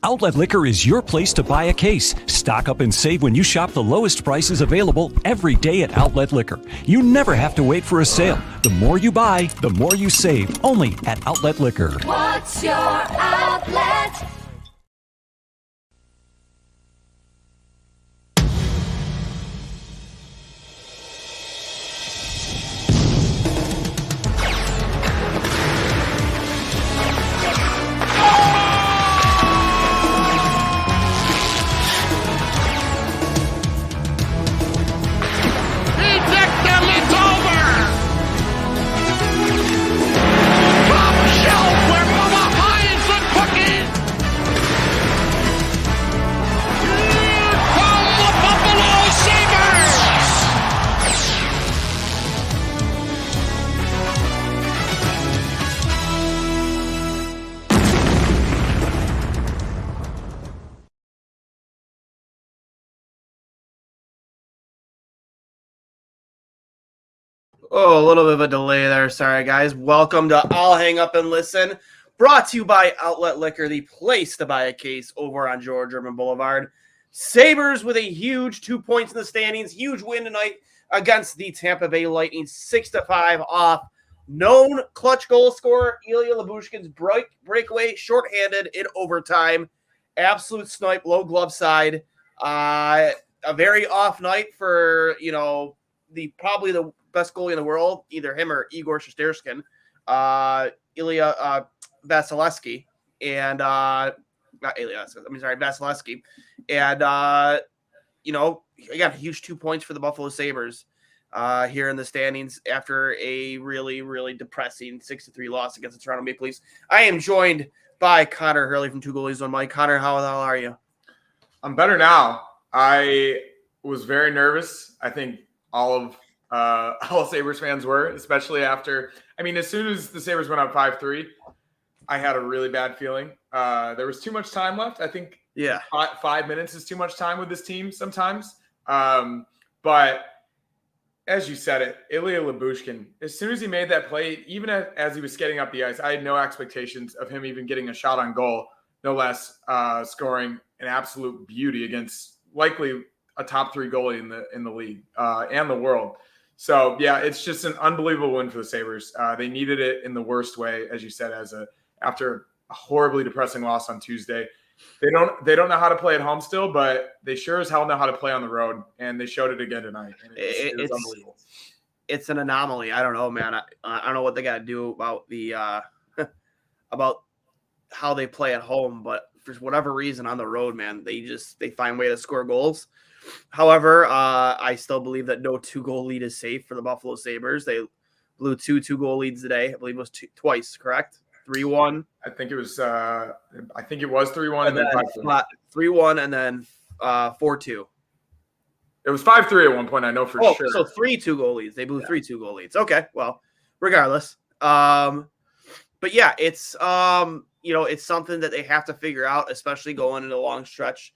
Outlet Liquor is your place to buy a case. Stock up and save when you shop the lowest prices available every day at Outlet Liquor. You never have to wait for a sale. The more you buy, the more you save. Only at Outlet Liquor. What's your outlet? Oh, a little bit of a delay there. Sorry, guys. Welcome to I'll Hang Up and Listen, brought to you by Outlet Liquor, the place to buy a case over on George Urban Boulevard. Sabres with a huge 2 points in the standings. Huge win tonight against the Tampa Bay Lightning, 6-5 off. Known clutch goal scorer, Lyubushkin's breakaway, shorthanded in overtime. Absolute snipe, low glove side. A very off night for, probably the best goalie in the world, either him or Igor Shesterkin, Ilya Vasilevsky, and Vasilevsky. And, again, huge 2 points for the Buffalo Sabres here in the standings after a really, really depressing 6-3 loss against the Toronto Maple Leafs. I am joined by Connor Hurley from Two Goalies, One Mike. Connor, how the hell are you? I'm better now. I was very nervous. I think all Sabres fans were, especially after, as soon as the Sabres went up 5-3, I had a really bad feeling. There was too much time left. I think 5 minutes is too much time with this team sometimes. But as you said it, Ilya Lyubushkin, as soon as he made that play, even as he was skating up the ice, I had no expectations of him even getting a shot on goal, no less scoring an absolute beauty against likely a top 3 goalie in the league and the world. So, yeah, it's just an unbelievable win for the Sabres. They needed it in the worst way, as you said, after a horribly depressing loss on Tuesday. They don't know how to play at home still, but they sure as hell know how to play on the road, and they showed it again tonight. And it's unbelievable. It's an anomaly. I don't know, man. I don't know what they got to do about the about how they play at home, but for whatever reason on the road, man, they find a way to score goals. However, I still believe that no 2-goal lead is safe for the Buffalo Sabres. They blew 2-goal leads today. I believe it was twice, correct? 3-1. I think it was 3-1 and then 5-3. 3-1 and then 4-2. It was 5-3 at one point, I know for sure. So 3 2-goal leads. They blew 3 2-goal leads. Okay, well, regardless. But yeah, it's it's something that they have to figure out, especially going into a long stretch.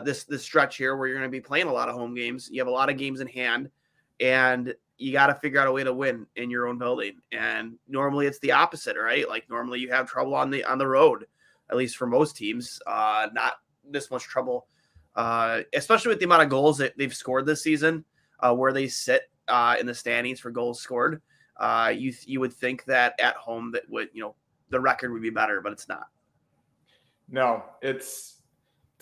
This stretch here where you're going to be playing a lot of home games. You have a lot of games in hand, and you got to figure out a way to win in your own building. And normally it's the opposite, right? Like normally you have trouble on the road, at least for most teams. Not this much trouble, especially with the amount of goals that they've scored this season, where they sit in the standings for goals scored. You would think that at home that would the record would be better, but it's not. No, it's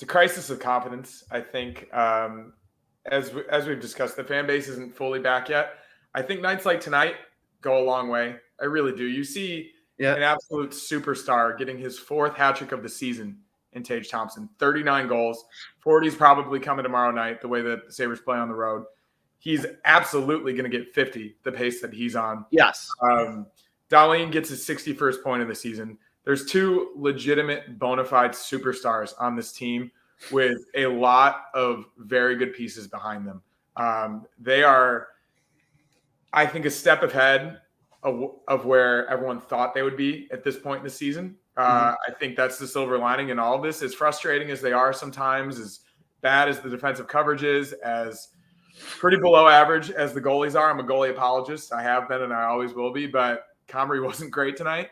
a crisis of confidence. I think, as we've discussed, the fan base isn't fully back yet. I think nights like tonight go a long way. I really do. You see an absolute superstar getting his 4th hat trick of the season in Tage Thompson, 39 goals. 40 is probably coming tomorrow night, the way that the Sabres play on the road. He's absolutely going to get 50, the pace that he's on. Yes. Duane gets his 61st point of the season. There's 2 legitimate bona fide superstars on this team with a lot of very good pieces behind them. They are, I think, a step ahead of where everyone thought they would be at this point in the season. I think that's the silver lining in all of this. As frustrating as they are sometimes, as bad as the defensive coverage is, as pretty below average as the goalies are. I'm a goalie apologist. I have been and I always will be. But Comrie wasn't great tonight.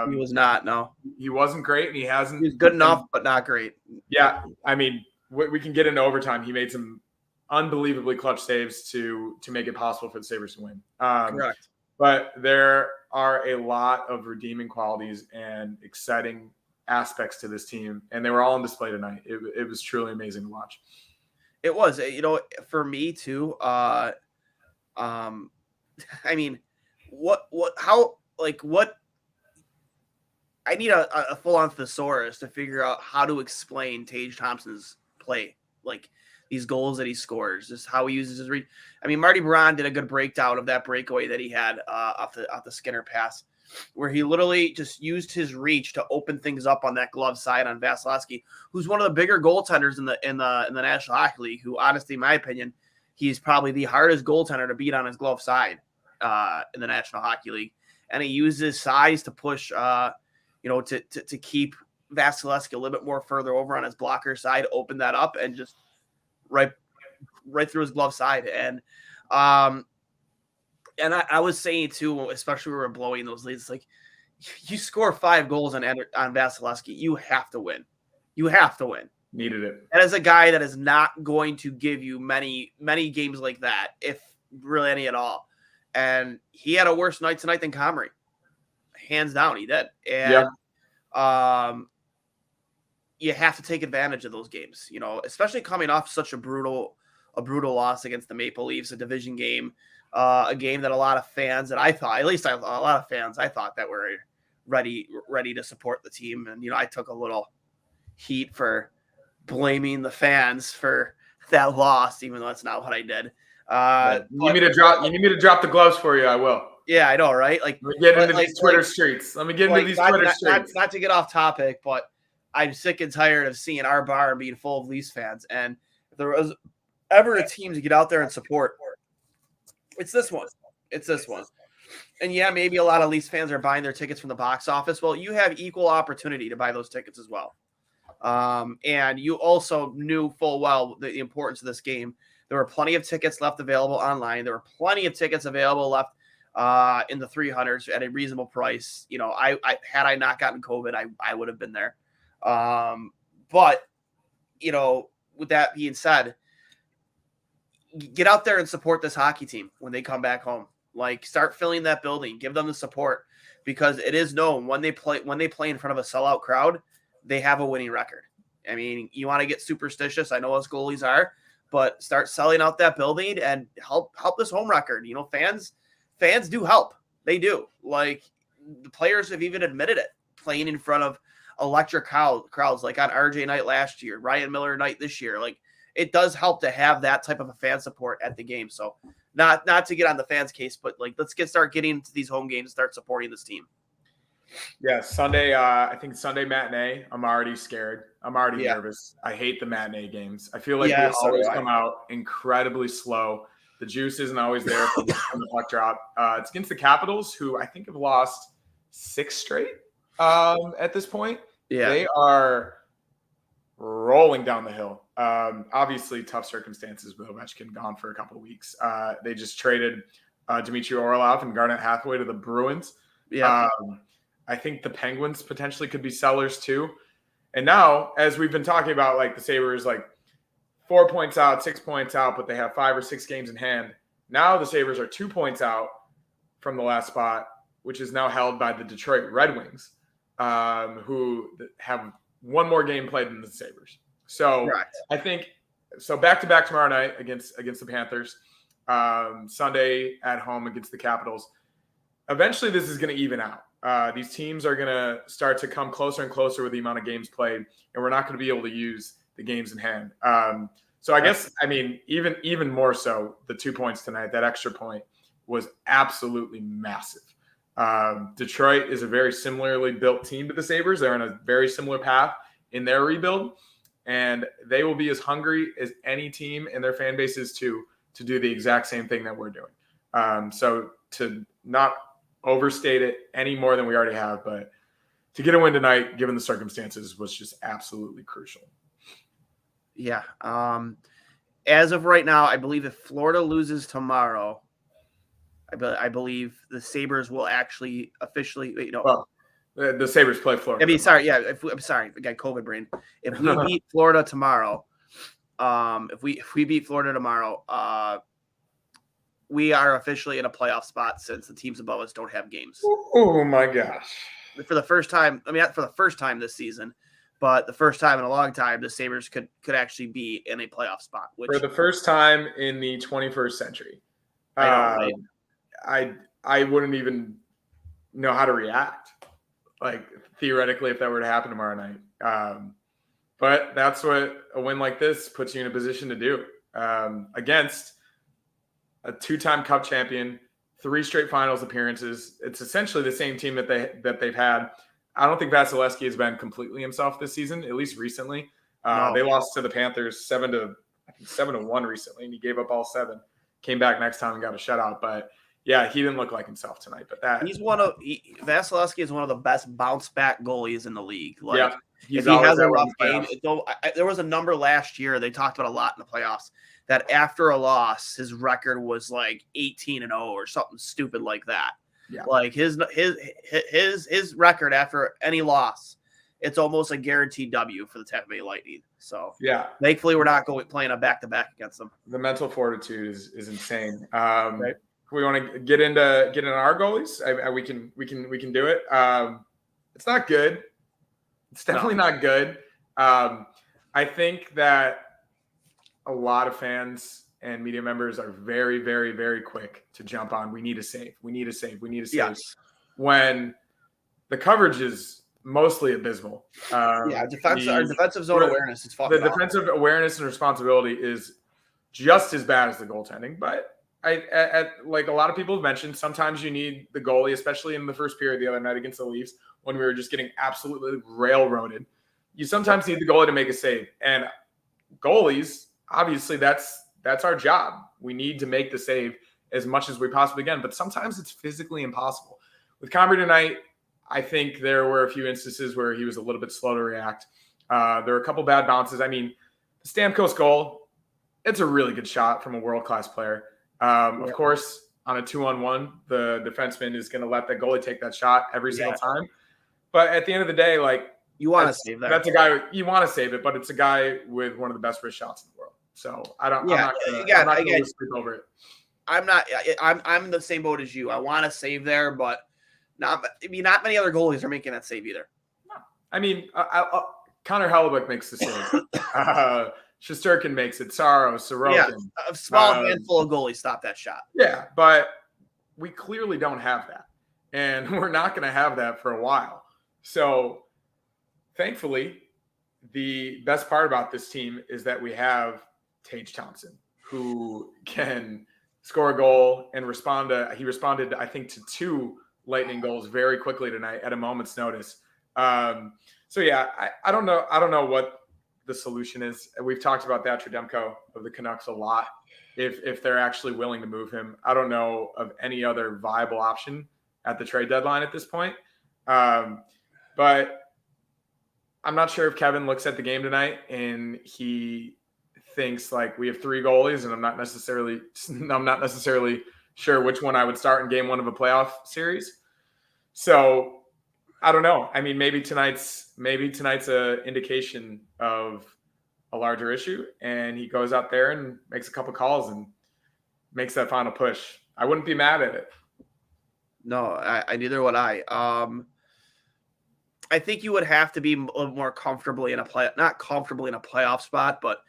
He was not. No, he wasn't great, and he hasn't. He was good enough, but not great. Yeah, I mean, we can get into overtime. He made some unbelievably clutch saves to make it possible for the Sabres to win. Correct. But there are a lot of redeeming qualities and exciting aspects to this team, and they were all on display tonight. It was truly amazing to watch. It was, for me too. I mean, I need a full-on thesaurus to figure out how to explain Tage Thompson's play, like these goals that he scores, just how he uses his reach. I mean, Marty Braun did a good breakdown of that breakaway that he had off the Skinner pass, where he literally just used his reach to open things up on that glove side on Vasilevsky, who's one of the bigger goaltenders in the National Hockey League. Who, honestly, in my opinion, he's probably the hardest goaltender to beat on his glove side in the National Hockey League, and he uses his size to push. To keep Vasilevsky a little bit more further over on his blocker side, open that up, and just right through his glove side. And I was saying too, especially when we were blowing those leads, like you score 5 goals on Vasilevsky, you have to win. You have to win. Needed it. And as a guy that is not going to give you many games like that, if really any at all. And he had a worse night tonight than Comrie. Hands down, he did. And you have to take advantage of those games, especially coming off such a brutal loss against the Maple Leafs, a division game, a game that a lot of fans that I thought, a lot of fans I thought that were ready to support the team. And, I took a little heat for blaming the fans for that loss, even though that's not what I did. You need me to drop the gloves for you? I will. Yeah, I know, right? Like, let me get into these Twitter streets. Let me get into these Twitter streets. Not to get off topic, but I'm sick and tired of seeing our bar being full of Leafs fans. And if there was ever a team to get out there and support, it's this one. It's this one. And yeah, maybe a lot of Leafs fans are buying their tickets from the box office. Well, you have equal opportunity to buy those tickets as well. And you also knew full well the importance of this game. There were plenty of tickets left available online. There were plenty of tickets available left in the 300s at a reasonable price. I had I not gotten COVID, I would have been there. But with that being said, get out there and support this hockey team when they come back home. Like, start filling that building, give them the support, because it is known when they play in front of a sellout crowd, they have a winning record. I mean, you want to get superstitious. I know us goalies are, but start selling out that building and help this home record. Fans do help. They do. Like, the players have even admitted it, playing in front of electric crowds like on RJ night last year, Ryan Miller night this year. Like, it does help to have that type of a fan support at the game. So not to get on the fans case, but like, let's start getting into these home games and start supporting this team. Yeah, Sunday, I think Sunday matinee, I'm already scared. I'm already nervous. I hate the matinee games. I feel like we always come out incredibly slow. The juice isn't always there from the puck drop. It's against the Capitals, who I think have lost 6 straight at this point. Yeah. They are rolling down the hill. Obviously, tough circumstances with Lyubushkin gone for a couple of weeks. They just traded Dmitry Orlov and Garnet Hathaway to the Bruins. Yeah. I think the Penguins potentially could be sellers too. And now, as we've been talking about, like the Sabres, like 4 points out, 6 points out, but they have 5 or 6 games in hand. Now the Sabres are 2 points out from the last spot, which is now held by the Detroit Red Wings, who have one more game played than the Sabres. So Correct. I think so. Back to back tomorrow night against the Panthers. Sunday at home against the Capitals. Eventually, this is going to even out. These teams are going to start to come closer and closer with the amount of games played, and we're not going to be able to use the games in hand. So I guess, I mean, even more so, the 2 points tonight, that extra point was absolutely massive. Detroit is a very similarly built team to the Sabres. They're on a very similar path in their rebuild, and they will be as hungry as any team in their fan bases to do the exact same thing that we're doing. So to not overstate it any more than we already have, but to get a win tonight, given the circumstances, was just absolutely crucial. Yeah. As of right now, I believe if Florida loses tomorrow, I believe the Sabres will actually officially, Well, the Sabres play Florida. I mean, sorry, yeah. I'm sorry, I got COVID brain. If we beat Florida tomorrow, if we beat Florida tomorrow, we are officially in a playoff spot since the teams above us don't have games. Oh my gosh! For the first time, I mean, not for the first time this season, but the first time in a long time, the Sabres could actually be in a playoff spot. Which, for the first time in the 21st century, I know, right? I wouldn't even know how to react. Like theoretically, if that were to happen tomorrow night, but that's what a win like this puts you in a position to do against a 2-time Cup champion, 3 straight finals appearances. It's essentially the same team that they've had. I don't think Vasilevsky has been completely himself this season, at least recently. No. They lost to the Panthers 7-1 recently, and he gave up all 7. Came back next time and got a shutout. But yeah, he didn't look like himself tonight. But Vasilevsky is one of the best bounce back goalies in the league. Like, yeah, if he has a rough game, there was a number last year they talked about a lot in the playoffs that after a loss, his record was like 18-0 or something stupid like that. Yeah. Like his record after any loss, it's almost a guaranteed W for the Tampa Bay Lightning. So yeah, thankfully we're not playing a back-to-back against them. the mental fortitude is insane. Right. We want to get into our goalies. We can do it. It's not good. It's definitely not good. I think that a lot of fans and media members are very, very, very quick to jump on. We need a save. We need a save. We need a save. Yes. When the coverage is mostly abysmal. Our defensive zone awareness is fucking the defensive awareness and responsibility is just as bad as the goaltending. But like a lot of people have mentioned, sometimes you need the goalie, especially in the first period the other night against the Leafs when we were just getting absolutely railroaded. You sometimes need the goalie to make a save. And goalies, obviously, that's our job. We need to make the save as much as we possibly can, but sometimes it's physically impossible. With Comrie tonight, I think there were a few instances where he was a little bit slow to react. There were a couple bad bounces. I mean, the Stamkos goal, it's a really good shot from a world-class player. Of course, on a 2-on-1, the defenseman is going to let the goalie take that shot every single time. But at the end of the day, like, you want to save that. That's a guy you want to save it, but it's a guy with one of the best wrist shots in the world. So I'm not going to lose sleep over it. I'm in the same boat as you. I want to save there, but not many other goalies are making that save either. No. I mean, Connor Hellebuyck makes the save. Shesterkin makes it. Sorokin. Yeah, a small handful of goalies stop that shot. Yeah, but we clearly don't have that. And we're not going to have that for a while. So thankfully, the best part about this team is that we have Tage Thompson, who can score a goal and he responded, I think, to 2 Lightning goals very quickly tonight at a moment's notice. So yeah, I don't know what the solution is. We've talked about that Trudemko of the Canucks a lot. If they're actually willing to move him, I don't know of any other viable option at the trade deadline at this point. But I'm not sure if Kevin looks at the game tonight and he thinks like we have 3 goalies, and I'm not necessarily sure which one I would start in game 1 of a playoff series. So I don't know. I mean, maybe tonight's a indication of a larger issue, and he goes out there and makes a couple calls and makes that final push. I wouldn't be mad at it. No, I neither would I. I think you would have to be a little more comfortably not comfortably in a playoff spot, but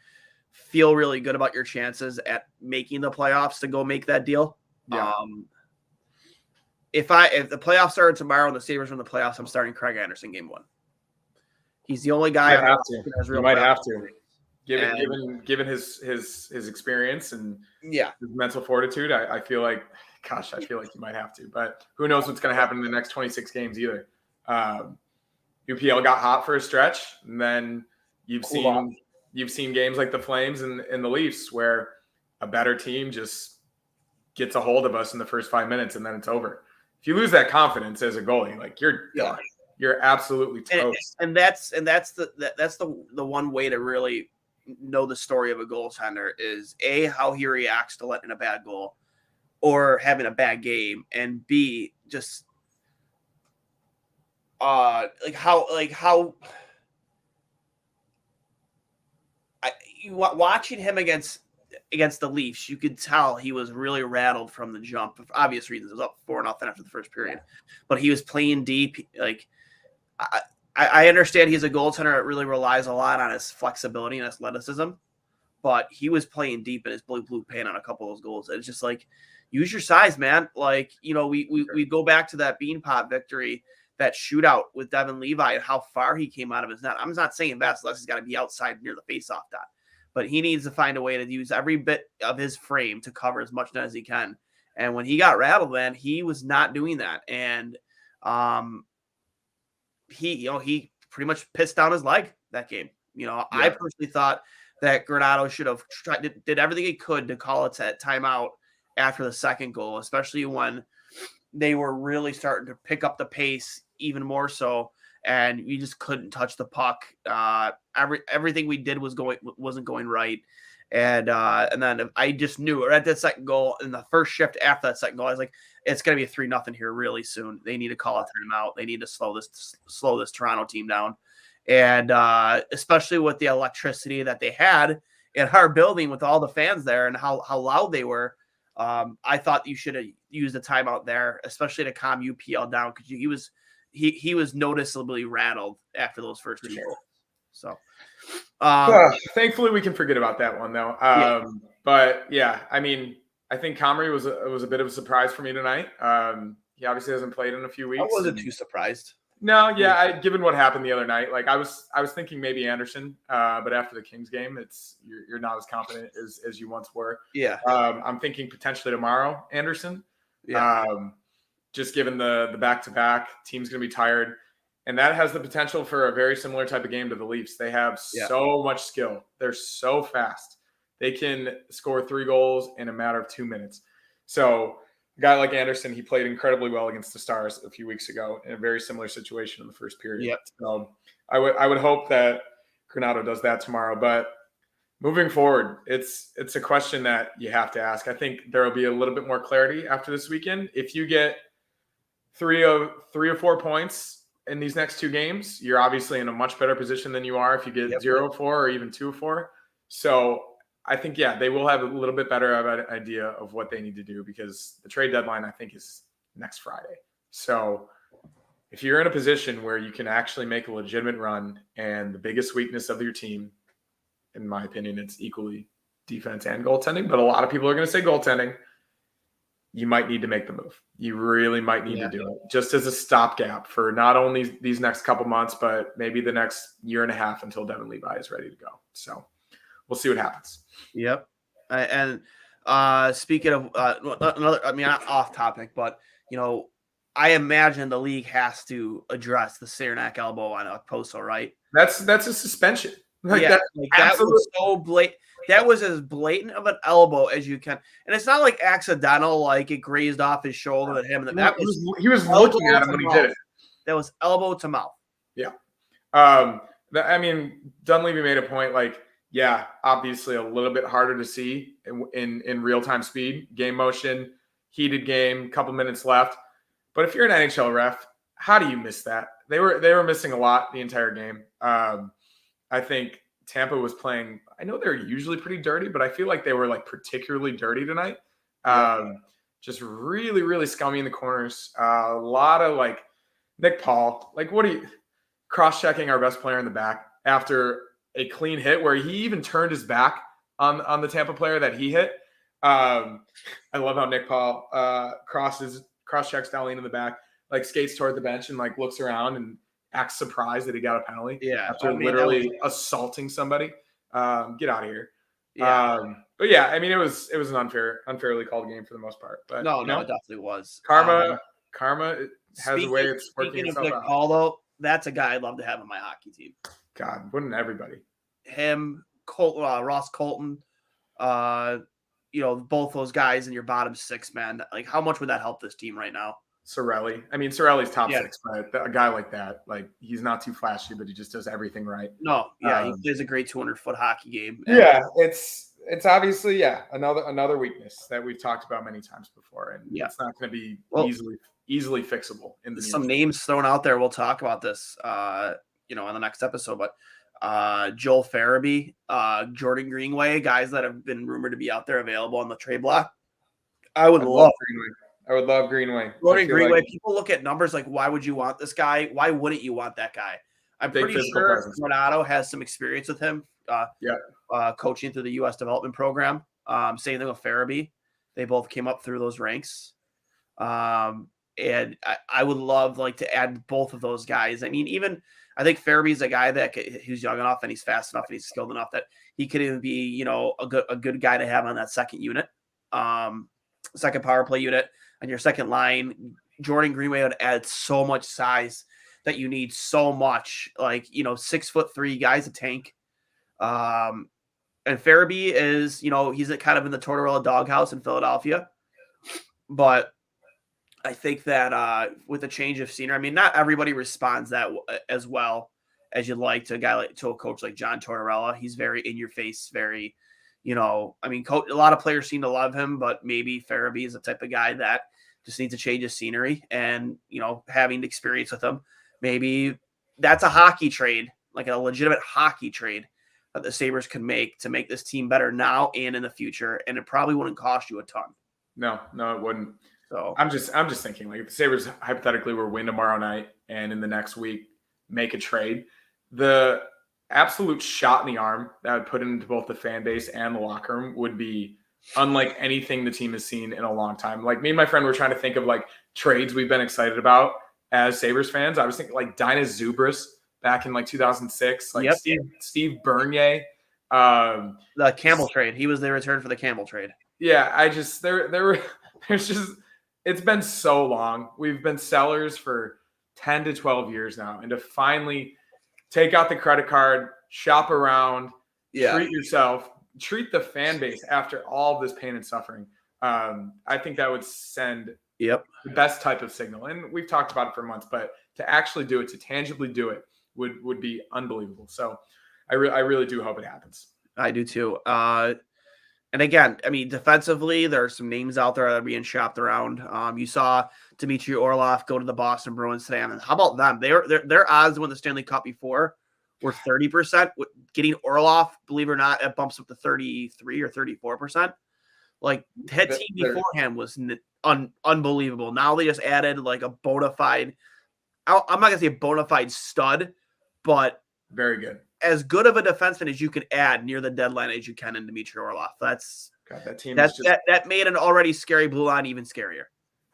feel really good about your chances at making the playoffs to go make that deal. Yeah. If the playoffs started tomorrow and the Sabres win the playoffs, I'm starting Craig Anderson game 1. He's the only guy. You might have to. Given his experience and his mental fortitude, I feel like you might have to. But who knows what's going to happen in the next 26 games either. UPL got hot for a stretch, and then you've seen games like the Flames and the Leafs where a better team just gets a hold of us in the first 5 minutes, and then it's over. If you lose that confidence as a goalie, like you're absolutely toast. And that's the one way to really know the story of a goaltender is how he reacts to letting a bad goal, or having a bad game, and B, just watching him against the Leafs, you could tell he was really rattled from the jump for obvious reasons. It was up 4-0 after the first period, but he was playing deep. Like I understand he's a goaltender that really relies a lot on his flexibility and athleticism, but he was playing deep in his blue paint on a couple of those goals. It's just like, use your size, man. Like, we go back to that Beanpot victory, that shootout with Devin Levi, and how far he came out of his net. I'm not saying Vasileski's got to be outside near the faceoff dot, but he needs to find a way to use every bit of his frame to cover as much net as he can. And when he got rattled, man, he was not doing that. And he pretty much pissed down his leg that game. I personally thought that Granato should have did everything he could to call it at timeout after the second goal, especially when they were really starting to pick up the pace even more so, and we just couldn't touch the puck. Everything we did wasn't going right. And then I just knew at that second goal, in the first shift after that second goal, I was like, it's going to be a 3-0 here really soon. They need to call a timeout. They need to slow this Toronto team down. And especially with the electricity that they had in our building with all the fans there and how loud they were, I thought you should have used a timeout there, especially to calm UPL down, because he was noticeably rattled after those first two goals. So thankfully we can forget about that one though. But yeah, I mean, I think Comrie was a bit of a surprise for me tonight. He obviously hasn't played in a few weeks. I wasn't too surprised. No, yeah, given what happened the other night, like I was thinking maybe Anderson, but after the Kings game, you're not as confident as you once were. Yeah. I'm thinking potentially tomorrow Anderson. Yeah. Just given the back-to-back, team's going to be tired, and that has the potential for a very similar type of game to the Leafs. They have so much skill. They're so fast. They can score 3 goals in a matter of 2 minutes. So a guy like Anderson, he played incredibly well against the Stars a few weeks ago in a very similar situation in the first period. Yep. So I would hope that Granato does that tomorrow. But moving forward, it's a question that you have to ask. I think there will be a little bit more clarity after this weekend. If you get 3 or 4 points in these next 2 games, you're obviously in a much better position than you are if you get 0-4 or even 2-4. So I think, they will have a little bit better of an idea of what they need to do, because the trade deadline, I think, is next Friday. So if you're in a position where you can actually make a legitimate run, and the biggest weakness of your team, in my opinion, it's equally defense and goaltending, but a lot of people are going to say goaltending, you might need to make the move. You really might need to do it just as a stopgap for not only these next couple months, but maybe the next year and a half until Devin Levi is ready to go. So we'll see what happens. Yep. And speaking of another, I mean, not off topic, but I imagine the league has to address the Saranac elbow on Okposo, right? That's a suspension. That was so blatant. That was as blatant of an elbow as you can, and it's not like accidental, like it grazed off his shoulder and him. He was looking at him when he did it. That was elbow to mouth. Yeah. I mean, Dunleavy made a point, like, obviously a little bit harder to see in real-time speed, game motion, heated game, couple minutes left. But if you're an NHL ref, how do you miss that? They were missing a lot the entire game. I think Tampa was playing, I know they're usually pretty dirty, but I feel like they were like particularly dirty tonight. Just really, really scummy in the corners. A lot of like Nick Paul, like what are you cross-checking our best player in the back after a clean hit where he even turned his back on the Tampa player that he hit. I love how Nick Paul cross-checks Dahlin in the back, like skates toward the bench and like looks around and acts surprised that he got a penalty after literally assaulting somebody. Get out of here. But I mean, it was an unfairly called game for the most part. But no, it definitely was. Karma has a way of working itself Nick out. Paul, though, that's a guy I'd love to have on my hockey team. God, wouldn't everybody? Him, Ross Colton, both those guys in your bottom 6, man. Like, how much would that help this team right now? Sorelli. I mean, Sorelli's top 6, but a guy like that, like, he's not too flashy, but he just does everything right. No, he plays a great 200-foot hockey game. Yeah, it's it's obviously another weakness that we've talked about many times before, and it's not going to be easily fixable. In the some names thrown out there. We'll talk about this, in the next episode. But Joel Farabee, Jordan Greenway, guys that have been rumored to be out there available on the trade block. I would love Greenway. I would love Greenway. Jordan Greenway. People look at numbers like, why would you want this guy? Why wouldn't you want that guy? I'm pretty sure Renato has some experience with him. Coaching through the U.S. development program. Same thing with Farabee. They both came up through those ranks. And I would love to add both of those guys. I mean, I think Farabee's a guy who's young enough and he's fast enough and he's skilled enough that he could even be, a good guy to have on that second unit, second power play unit on your second line. Jordan Greenway would add so much size that you need so much, 6'3" guy's a tank. And Farabee is, he's kind of in the Tortorella doghouse in Philadelphia, but I think that with a change of scenery, I mean, not everybody responds that as well as you'd like to a coach like John Tortorella. He's very in your face, very, a lot of players seem to love him, but maybe Farabee is the type of guy that just needs to change his scenery and, having experience with him. Maybe that's a hockey trade, like a legitimate hockey trade that the Sabres can make to make this team better now and in the future. And it probably wouldn't cost you a ton. No, it wouldn't. So I'm just thinking, if the Sabres hypothetically were win tomorrow night and in the next week make a trade, the absolute shot in the arm that would put into both the fan base and the locker room would be unlike anything the team has seen in a long time. Me and my friend were trying to think of trades we've been excited about as Sabres fans. I was thinking Dina Zubris back in 2006, Steve Bernier. The Campbell trade. He was the return for the Campbell trade. Yeah, there's just, it's been so long. We've been sellers for 10 to 12 years now. And to finally take out the credit card, shop around, treat yourself, treat the fan base after all of this pain and suffering. I think that would send the best type of signal. And we've talked about it for months, but to actually do it, to tangibly do it would be unbelievable. So I really do hope it happens. I do too. And again, I mean, defensively, there are some names out there that are being shopped around. You saw Dmitry Orlov go to the Boston Bruins today. I mean, how about them? Their odds to win the Stanley Cup before were 30%. Getting Orlov, believe it or not, it bumps up to 33 or 34%. Head team beforehand was unbelievable. Now they just added a bona fide. I'm not gonna say a bona fide stud, but very good. As good of a defenseman as you can add near the deadline as you can in Dmitry Orlov. That team that made an already scary blue line even scarier.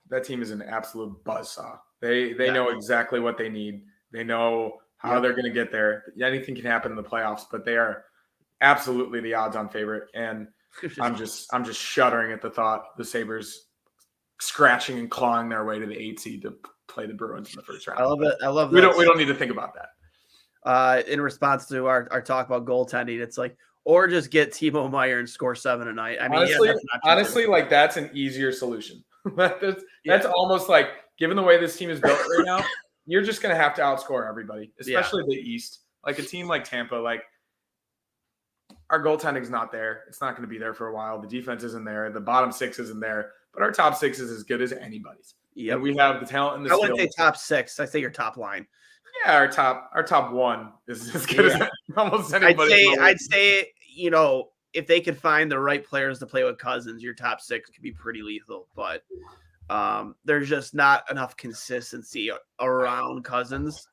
That team is an absolute buzzsaw. They know exactly what they need. They know how they're going to get there. Anything can happen in the playoffs, but they are absolutely the odds-on favorite. And I'm just shuddering at the thought the Sabres scratching and clawing their way to the 8 seed to play the Bruins in the first round. I love it. I love that. We don't need to think about that. In response to our talk about goaltending, it's or just get Timo Meier and score 7 a night. I mean, honestly, that's an easier solution. That's almost given the way this team is built right now, you're just going to have to outscore everybody, especially the East. A team like Tampa, our goaltending's not there. It's not going to be there for a while. The defense isn't there. The bottom six isn't there, but our top six is as good as anybody's. Yeah, we have the talent and the skill. I wouldn't say top six. I say your top line. Yeah, our top one is as good as almost anybody. I'd say, if they could find the right players to play with Cousins, your top six could be pretty lethal. But there's just not enough consistency around Cousins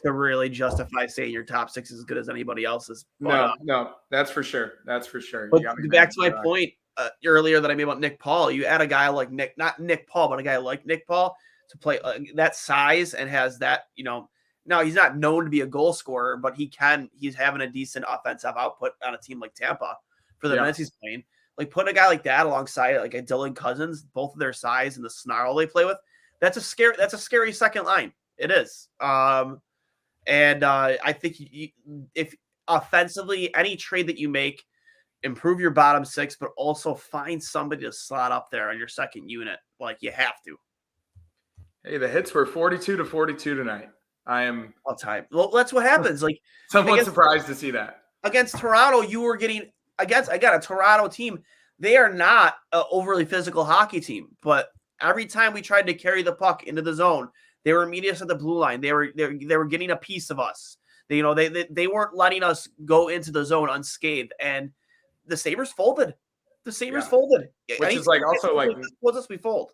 to really justify saying your top six is as good as anybody else's. But, no, that's for sure. That's for sure. But back to my point earlier that I made about Nick Paul. You add a guy like not Nick Paul, but a guy like Nick Paul to play that size and has that, Now, he's not known to be a goal scorer, but he's having a decent offensive output on a team like Tampa for the minutes he's playing. Putting a guy like that alongside a Dylan Cousins, both of their size and the snarl they play with, that's a scary second line. It is. And I think if offensively, any trade that you make, improve your bottom six, but also find somebody to slot up there on your second unit. You have to. Hey, the hits were 42-42 tonight. I am all time. Well, that's what happens. Somewhat surprised to see that. Against Toronto, you were getting against a Toronto team. They are not an overly physical hockey team, but every time we tried to carry the puck into the zone, they were meeting us at the blue line. They were getting a piece of us. They weren't letting us go into the zone unscathed, and the Sabres folded. The Sabres folded, which is like also like was us we fold.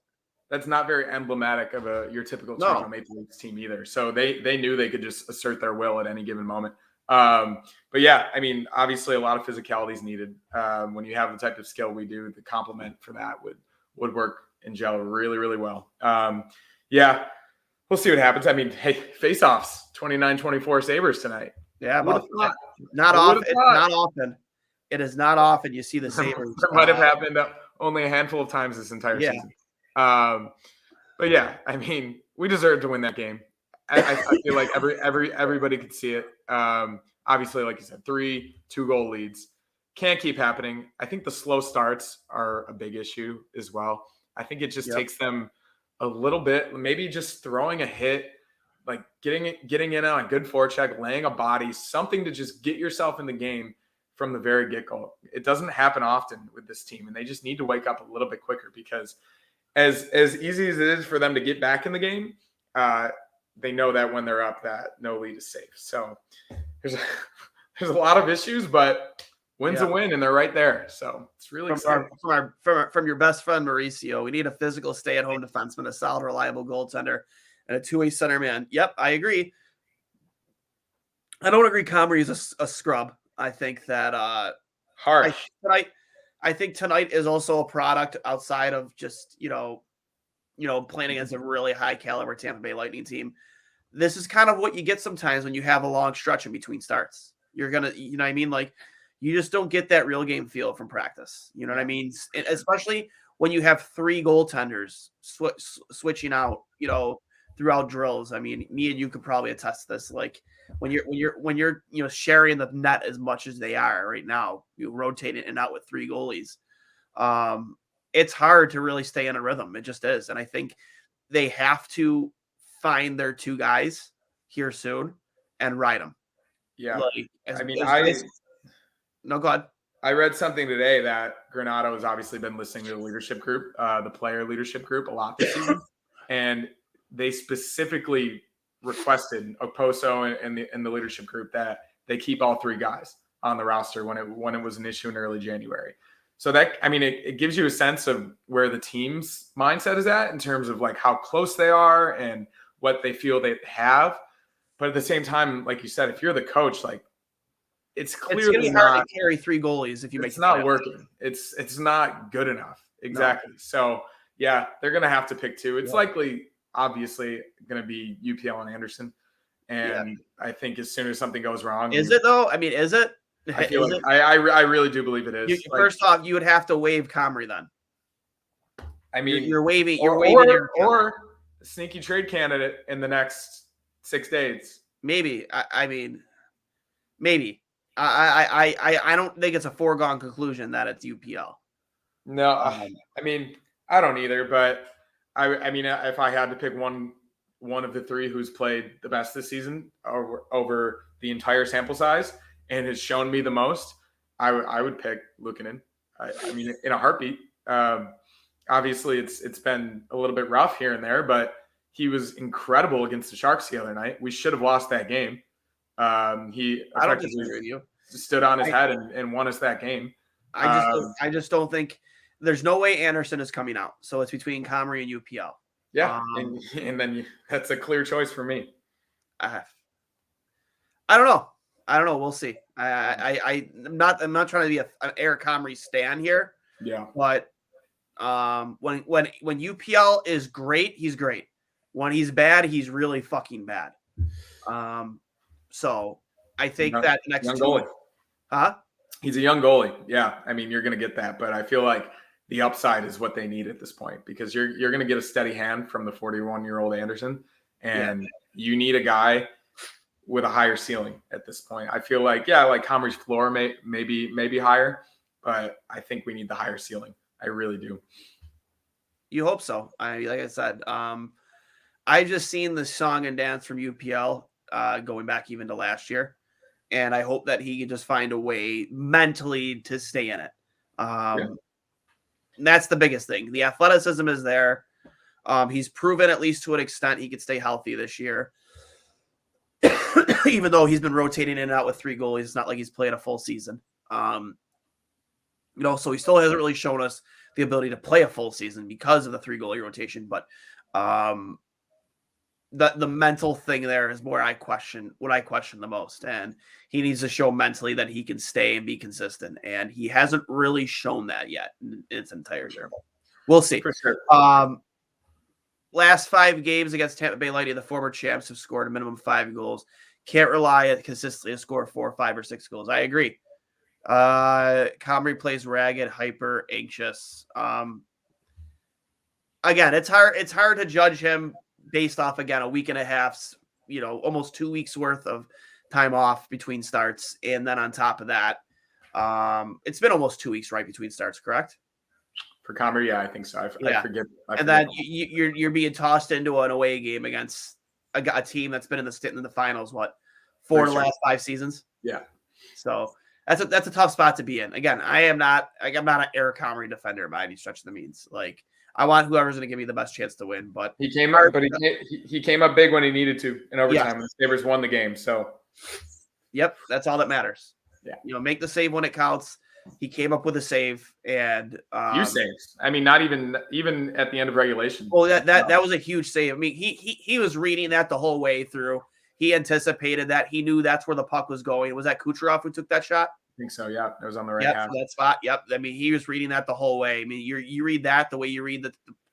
That's not very emblematic of your typical Toronto Maple Leafs team either. So they knew they could just assert their will at any given moment. But yeah, I mean, obviously a lot of physicality is needed. When you have the type of skill we do, the complement for that would work and gel really, really well. Yeah, we'll see what happens. I mean, hey, face-offs, 29-24 Sabres tonight. Yeah, but not often. Not often. It is not often you see the Sabres. It might have happened only a handful of times this entire season. But yeah, I mean, we deserve to win that game. I feel like everybody could see it. Obviously, like you said, 3 2-goal leads can't keep happening. I think the slow starts are a big issue as well. I think it just takes them a little bit, maybe just throwing a hit, like getting in on a good forecheck, laying a body, something to just get yourself in the game from the very get-go. It doesn't happen often with this team, and they just need to wake up a little bit quicker because as easy as it is for them to get back in the game, they know that when they're up, that no lead is safe. So there's a lot of issues, but win's a win, and they're right there. So it's really exciting. From your best friend Mauricio, we need a physical stay-at-home defenseman, a solid, reliable goaltender, and a two-way center man. Yep, I agree. I don't agree Comrie is a scrub. I think that harsh. I think tonight is also a product outside of just playing against a really high caliber Tampa Bay Lightning team. This is kind of what you get sometimes when you have a long stretch in between starts. You're gonna, you know what I mean? Like you just don't get that real game feel from practice. You know what I mean? Especially when you have 3 goaltenders switching out, throughout drills. I mean, me and you could probably attest to this. Like when you're sharing the net as much as they are right now, you rotate in and out with 3 goalies. It's hard to really stay in a rhythm. It just is. And I think they have to find their 2 guys here soon and ride them. Yeah. No, go ahead. I read something today that Granato has obviously been listening to the leadership group, the player leadership group a lot this season. And they specifically requested Okposo and the leadership group that they keep all 3 guys on the roster when it was an issue in early January. So that, I mean, it gives you a sense of where the team's mindset is at in terms of like how close they are and what they feel they have. But at the same time, like you said, if you're the coach, like it's clearly going to be hard to carry 3 goalies if you make it's not working. It's not good enough. Exactly. No. So yeah, they're going to have to pick 2. It's likely, obviously, going to be UPL and Anderson. And I think as soon as something goes wrong, is it though? I mean, is it? I feel like I really do believe it is. First off, you would have to waive Comrie then. I mean, you're waiving, or a sneaky trade candidate in the next 6 days. Maybe. I mean, maybe. I don't think it's a foregone conclusion that it's UPL. No, I mean, I don't either. But I mean, if I had to pick one of the 3 who's played the best this season over the entire sample size and has shown me the most, I would pick Lyubushkin. I mean, in a heartbeat. Obviously, it's been a little bit rough here and there, but he was incredible against the Sharks the other night. We should have lost that game. He effectively stood on his head and won us that game. I just don't think there's no way Anderson is coming out. So it's between Comrie and UPL. Yeah, and then that's a clear choice for me. I don't know. We'll see. I'm not trying to be an Eric Comrie stan here. Yeah. But when UPL is great, he's great. When he's bad, he's really fucking bad. So I think that next young goalie. Huh? He's a young goalie. Yeah. I mean, you're going to get that, but I feel like the upside is what they need at this point because you're going to get a steady hand from the 41-year-old Anderson, and you need a guy with a higher ceiling at this point. I feel like, like Comrie's floor may be higher, but I think we need the higher ceiling. I really do. You hope so. Like I said, I just seen the song and dance from UPL going back even to last year, and I hope that he can just find a way mentally to stay in it. And that's the biggest thing. The athleticism is there. He's proven, at least to an extent, he could stay healthy this year. Even though he's been rotating in and out with 3 goalies, it's not like he's played a full season. So he still hasn't really shown us the ability to play a full season because of the 3 goalie rotation. But the mental thing there is what I question the most. And he needs to show mentally that he can stay and be consistent. And he hasn't really shown that yet in its entire term. We'll see. For sure. Last 5 games against Tampa Bay Lightning, the former champs have scored a minimum 5 goals. Can't rely consistently to score 4, 5, or 6 goals. I agree. Comrie plays ragged, hyper, anxious. Again, it's hard to judge him based off, again, a week and a half's, almost 2 weeks worth of time off between starts. And then on top of that, it's been almost 2 weeks right between starts, correct? For Comrie, yeah, I think so. I forget. And then you're being tossed into an away game against a team that's been in the finals, 4 of the last 5 seasons? Yeah. So that's a tough spot to be in. Again, I'm not an Eric Comrie defender by any stretch of the means. Like, I want whoever's going to give me the best chance to win. But he came up big when he needed to in overtime. And the Sabres won the game. So, yep, that's all that matters. Yeah, make the save when it counts. He came up with a save, and few saves. I mean, not even at the end of regulation. Well, that was a huge save. I mean, he was reading that the whole way through. He anticipated that. He knew that's where the puck was going. Was that Kucherov who took that shot? I think so. Yeah, it was on the right half. That spot. Yep. I mean, he was reading that the whole way. I mean, you read that the way you read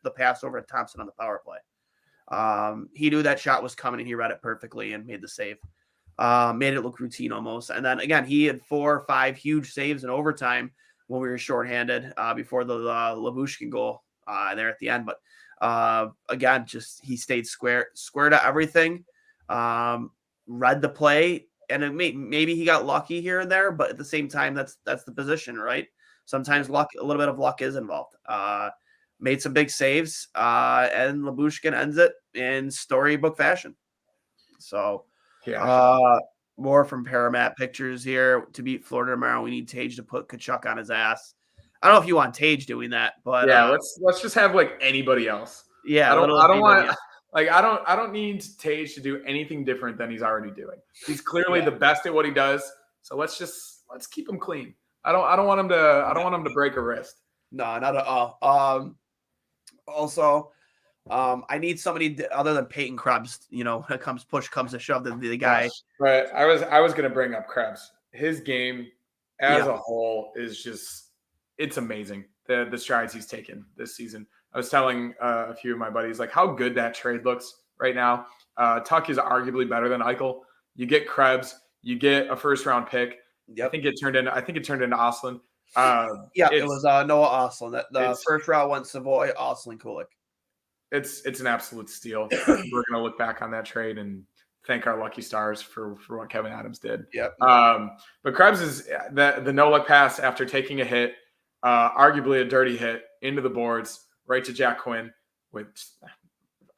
the pass over to Thompson on the power play. He knew that shot was coming, and he read it perfectly and made the save. Made it look routine almost. And then again, he had 4 or 5 huge saves in overtime when we were shorthanded before the Lyubushkin goal there at the end. But again, just he stayed square to everything. Read the play, and maybe he got lucky here and there, but at the same time, that's the position, right? Sometimes a little bit of luck is involved. Made some big saves, and Lyubushkin ends it in storybook fashion. So. Yeah. More from Paramat Pictures here. To beat Florida tomorrow, we need Tage to put Kachuk on his ass. I don't know if you want Tage doing that, but yeah, let's just have like anybody else. Yeah, I don't need Tage to do anything different than he's already doing. He's clearly the best at what he does. So let's keep him clean. I don't want him to break a wrist. No, not at all. Also, I need somebody other than Peyton Krebs. Push comes to shove, the guy. Yes. But I was going to bring up Krebs. His game as a whole is it's amazing. The strides he's taken this season. I was telling a few of my buddies like how good that trade looks right now. Tuck is arguably better than Eichel. You get Krebs, you get a first round pick. Yep. I think it turned into Oslin. It was Noah Oslin. The first round went Savoy, Oslin, Kulik. It's an absolute steal. We're going to look back on that trade and thank our lucky stars for what Kevin Adams did. Yep. But Krebs is the no look pass after taking a hit, arguably a dirty hit into the boards, right to Jack Quinn with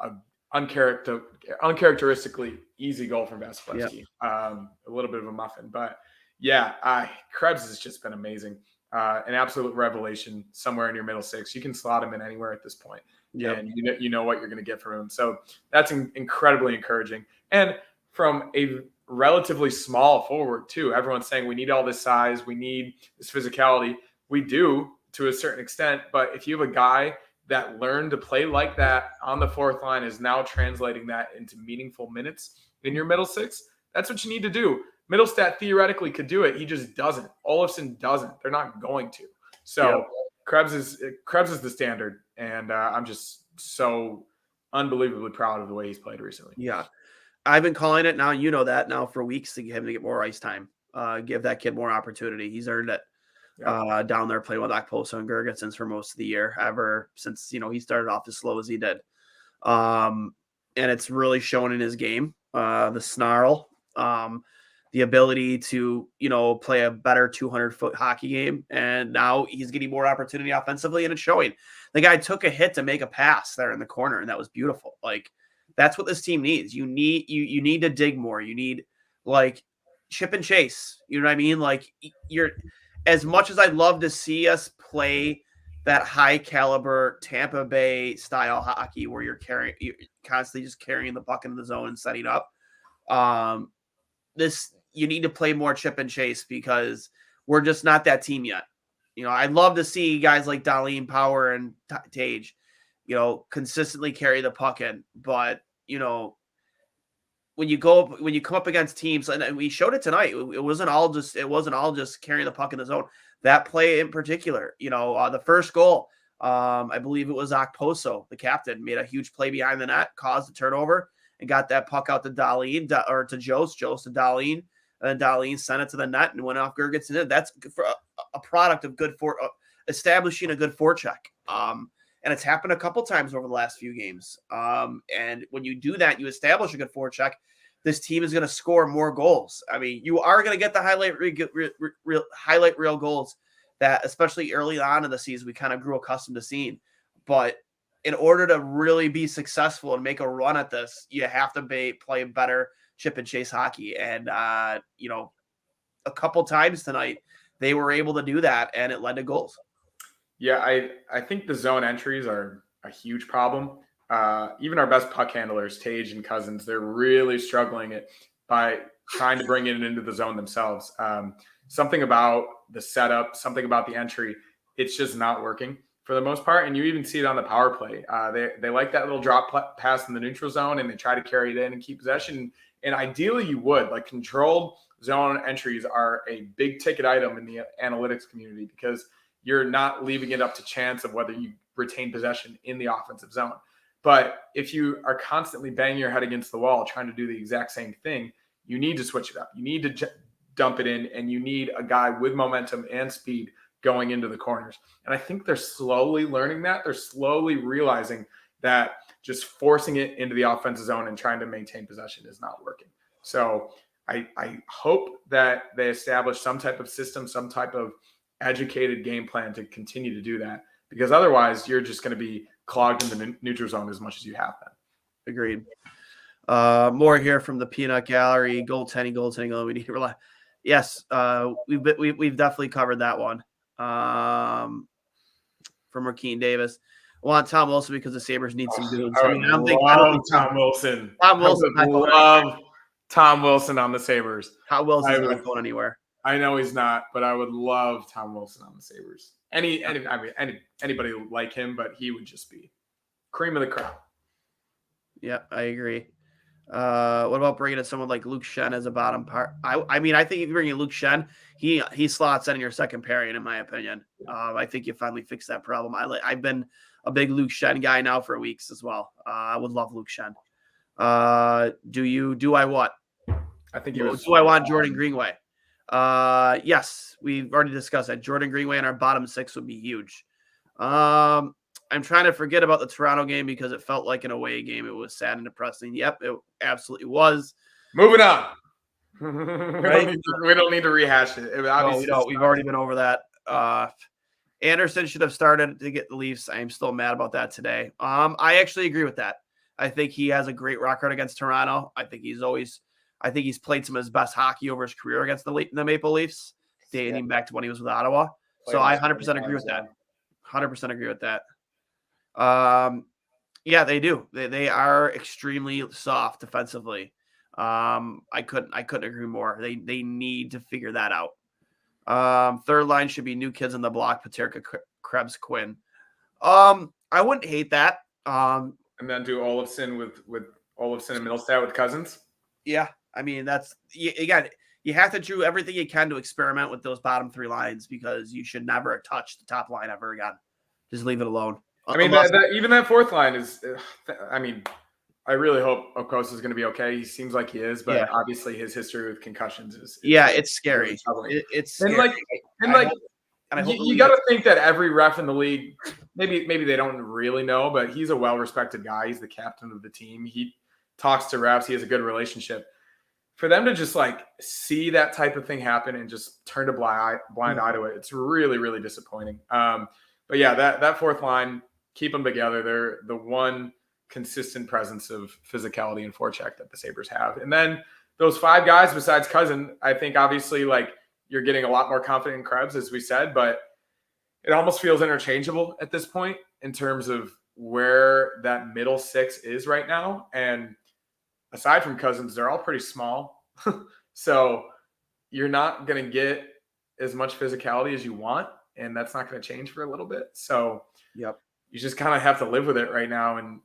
an uncharacteristically easy goal from Vasilevsky. A little bit of a muffin, but yeah, Krebs has just been amazing. An absolute revelation somewhere in your middle six. You can slot him in anywhere at this point. Yeah, and you know what you're going to get from him. So that's incredibly encouraging. And from a relatively small forward too, everyone's saying we need all this size, we need this physicality. We do to a certain extent, but if you have a guy that learned to play like that on the fourth line, is now translating that into meaningful minutes in your middle six, that's what you need to do. Middlestat theoretically could do it. He just doesn't. Olofsson doesn't. They're not going to. So Krebs is the standard, and I'm just so unbelievably proud of the way he's played recently. Yeah, I've been calling it now. You know that now for weeks to get him to get more ice time. Give that kid more opportunity. He's earned it. Down there playing with Okposo and Gergensons for most of the year, ever since he started off as slow as he did. And it's really shown in his game. The snarl. The ability to, play a better 200-foot hockey game. And now he's getting more opportunity offensively, and it's showing. The guy took a hit to make a pass there in the corner, and that was beautiful. Like, that's what this team needs. You need to dig more. You need, chip and chase. You know what I mean? Like you're as much as I'd love to see us play that high caliber Tampa Bay style hockey where you're constantly just carrying the puck into the zone and setting up. You need to play more chip and chase because we're just not that team yet. You know, I'd love to see guys like Darlene Power and Tage, you know, consistently carry the puck in, but you know, when you come up against teams, and we showed it tonight, it wasn't all just carrying the puck in the zone. That play in particular, you know, the first goal, I believe it was Okposo, the captain, made a huge play behind the net, caused a turnover, and got that puck out to Darlene or to Jost to Darlene, and then Darlene sent it to the net and went off Gergensen. That's for a product of establishing a good forecheck. And it's happened a couple times over the last few games. And when you do that, you establish a good forecheck, this team is going to score more goals. I mean, you are going to get the highlight reel goals that, especially early on in the season, we kind of grew accustomed to seeing. But in order to really be successful and make a run at this, you have to play better chip and chase hockey. And, you know, a couple times tonight, they were able to do that, and it led to goals. Yeah, I think the zone entries are a huge problem. Even our best puck handlers, Tage and Cousins, they're really struggling by trying to bring it into the zone themselves. Something about the setup, something about the entry, it's just not working for the most part. And you even see it on the power play. They like that little drop pass in the neutral zone, and they try to carry it in and keep possession. And ideally you would. Like, controlled zone entries are a big ticket item in the analytics community because you're not leaving it up to chance of whether you retain possession in the offensive zone. But if you are constantly banging your head against the wall trying to do the exact same thing, you need to switch it up. You need to dump it in, and you need a guy with momentum and speed going into the corners. And I think they're slowly learning that. They're slowly realizing that just forcing it into the offensive zone and trying to maintain possession is not working. So I hope that they establish some type of system, some type of educated game plan to continue to do that, because otherwise you're just going to be clogged in the neutral zone as much as you have been. Agreed. More here from the Peanut Gallery. Goaltending. We need to rely. Yes, we've definitely covered that one. From Rakeen Davis. I want Tom Wilson because the Sabres need some dudes. I don't think Tom Wilson. Tom Wilson on the Sabres. Tom Wilson's not going anywhere. I know he's not, but I would love Tom Wilson on the Sabres. Anybody like him, but he would just be cream of the crop. Yeah, I agree. What about bringing in someone like Luke Shen as a bottom part? I mean, I think if you bring in Luke Shen, he slots in your second pairing, in my opinion. I think you finally fix that problem. I've been a big Luke Shen guy now for weeks as well. I would love Luke Shen. Do I what? I think do I want Jordan Greenway? Yes, we've already discussed that. Jordan Greenway in our bottom six would be huge. I'm trying to forget about the Toronto game because it felt like an away game. It was sad and depressing. Yep, it absolutely was. Moving on. Right? we don't need to rehash it. We've already been over that. Anderson should have started to get the Leafs. I am still mad about that today. I actually agree with that. I think he has a great record against Toronto. I think he's played some of his best hockey over his career against the Maple Leafs, dating back to when he was with Ottawa. So I 100% agree with that. 100% agree with that. Yeah, they do. They are extremely soft defensively. I couldn't agree more. They need to figure that out. Third line should be new kids on the block, Paterka, Krebs, Quinn. I wouldn't hate that. And then do Olofsson with Olofsson and Middlestat with Cousins. Yeah, I mean again. You have to do everything you can to experiment with those bottom three lines because you should never touch the top line ever again. Just leave it alone. I mean, even that fourth line is. I mean, I really hope Okos is going to be okay. He seems like he is, but obviously his history with concussions is it's scary. It's scary. You got to think that every ref in the league, maybe they don't really know, but he's a well-respected guy. He's the captain of the team. He talks to refs. He has a good relationship. For them to just see that type of thing happen and just turn a blind eye to it, it's really, really disappointing. But yeah, that fourth line, keep them together. They're the one consistent presence of physicality and forecheck that the Sabres have. And then those 5 guys besides Cousin, I think obviously like you're getting a lot more confident in Krebs, as we said, but it almost feels interchangeable at this point in terms of where that middle 6 is right now. And aside from Cousins, they're all pretty small. So you're not going to get as much physicality as you want, and that's not going to change for a little bit. So Yep. you just kind of have to live with it right now and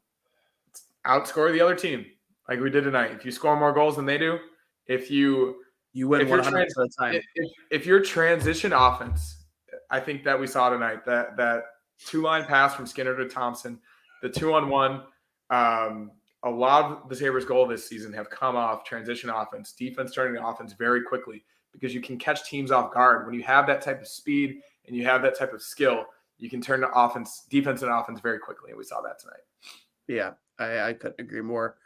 outscore the other team like we did tonight. If you score more goals than they do, if you win 100% of the time. If your transition offense, I think that we saw tonight, that 2-line pass from Skinner to Thompson, the 2-on-1, a lot of the Sabres' goal this season have come off transition offense, defense turning to offense very quickly, because you can catch teams off guard. When you have that type of speed and you have that type of skill, you can turn to defense and offense very quickly, and we saw that tonight. Yeah, I couldn't agree more.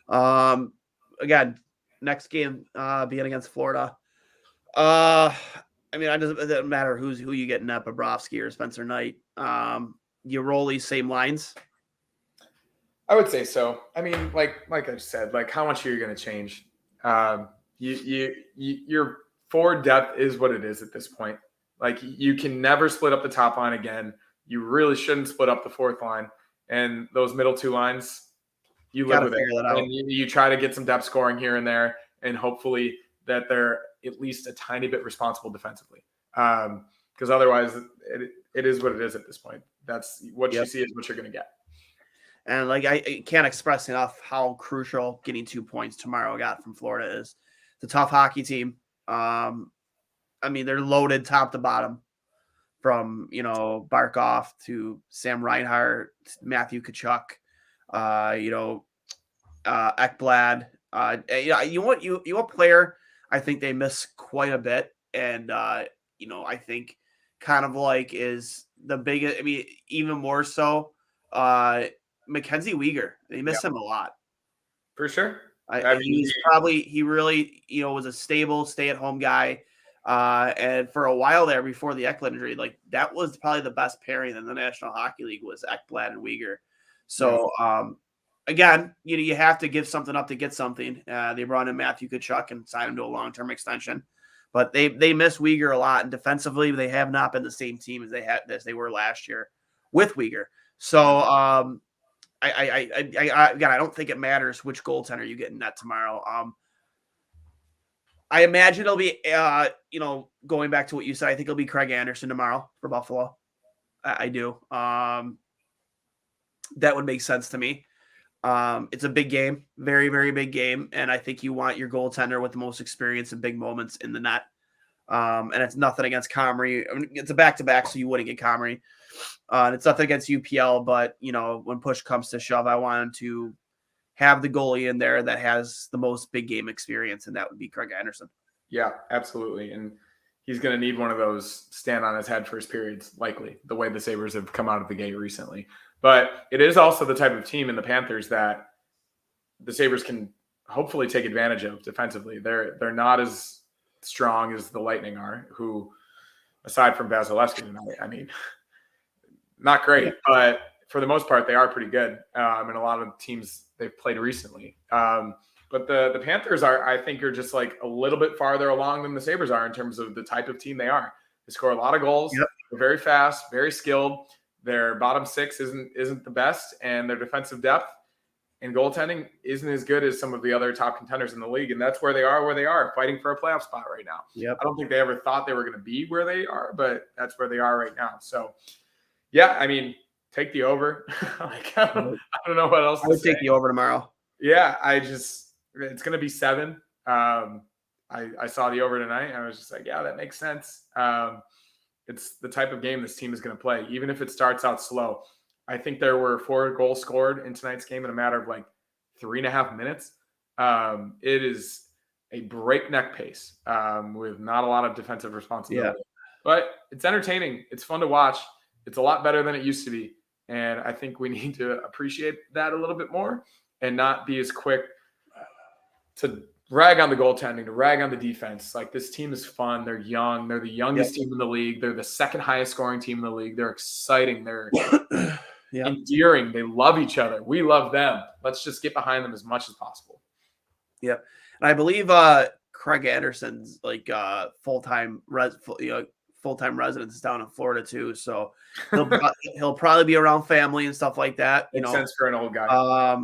Again, next game being against Florida. I mean, it doesn't matter who you get, net Bobrovsky or Spencer Knight. You roll these same lines. I would say so. I mean, like I said, like how much are you going to change? Your forward depth is what it is at this point. Like you can never split up the top line again. You really shouldn't split up the 4th line, and those middle 2 lines. You live with it, and you try to get some depth scoring here and there, and hopefully that they're at least a tiny bit responsible defensively. Because otherwise, it is what it is at this point. That's what you see is what you're going to get. And like I can't express enough how crucial getting 2 points tomorrow got from Florida is. It's a tough hockey team. I mean, they're loaded top to bottom, from Barkov to Sam Reinhart, Matthew Tkachuk, Ekblad. You want player. I think they miss quite a bit, and I think kind of like is the biggest. I mean, even more so. Mackenzie Weegar, they miss him a lot. For sure. He really, was a stable stay-at-home guy. And for a while there before the Ekblad injury, like that was probably the best pairing in the National Hockey League was Ekblad and Weegar. So, again, you have to give something up to get something. They brought in Matthew Tkachuk and signed him to a long-term extension. But they miss Weegar a lot, and defensively they have not been the same team as they were last year with Weegar. So, I don't think it matters which goaltender you get in net tomorrow. I imagine it'll be, going back to what you said, I think it'll be Craig Anderson tomorrow for Buffalo. I do. That would make sense to me. It's a big game, very, very big game. And I think you want your goaltender with the most experience in big moments in the net. And it's nothing against Comrie. I mean, it's a back-to-back, so you wouldn't get Comrie. And it's nothing against UPL, but, when push comes to shove, I wanted to have the goalie in there that has the most big game experience, and that would be Craig Anderson. Yeah, absolutely. And he's going to need one of those stand on his head first periods, likely, the way the Sabres have come out of the gate recently. But it is also the type of team in the Panthers that the Sabres can hopefully take advantage of defensively. They're not as strong as the Lightning are, who, aside from Vasilevsky tonight, I mean, not great, but for the most part, they are pretty good. And a lot of teams they've played recently. But the Panthers I think are just like a little bit farther along than the Sabres are in terms of the type of team they are. They score a lot of goals. Yep. They're very fast, very skilled. Their bottom 6 isn't the best, and their defensive depth and goaltending isn't as good as some of the other top contenders in the league. And that's where they are, fighting for a playoff spot right now. Yep. I don't think they ever thought they were going to be where they are, but that's where they are right now. So, yeah, I mean, take the over. I don't know what else I would take the over tomorrow. Yeah, it's going to be 7. I saw the over tonight, and I was just like, yeah, that makes sense. It's the type of game this team is going to play, even if it starts out slow. I think there were 4 goals scored in tonight's game in a matter of like 3.5 minutes. It is a breakneck pace with not a lot of defensive responsibility. Yeah. But it's entertaining. It's fun to watch. It's a lot better than it used to be. And I think we need to appreciate that a little bit more and not be as quick to rag on the goaltending, to rag on the defense. Like, this team is fun. They're young. They're the youngest team in the league. They're the second highest scoring team in the league. They're exciting. They're endearing. They love each other. We love them. Let's just get behind them as much as possible. Yep. And I believe Craig Anderson's like full-time residence down in Florida too. So he'll probably be around family and stuff like that. Makes sense for an old guy.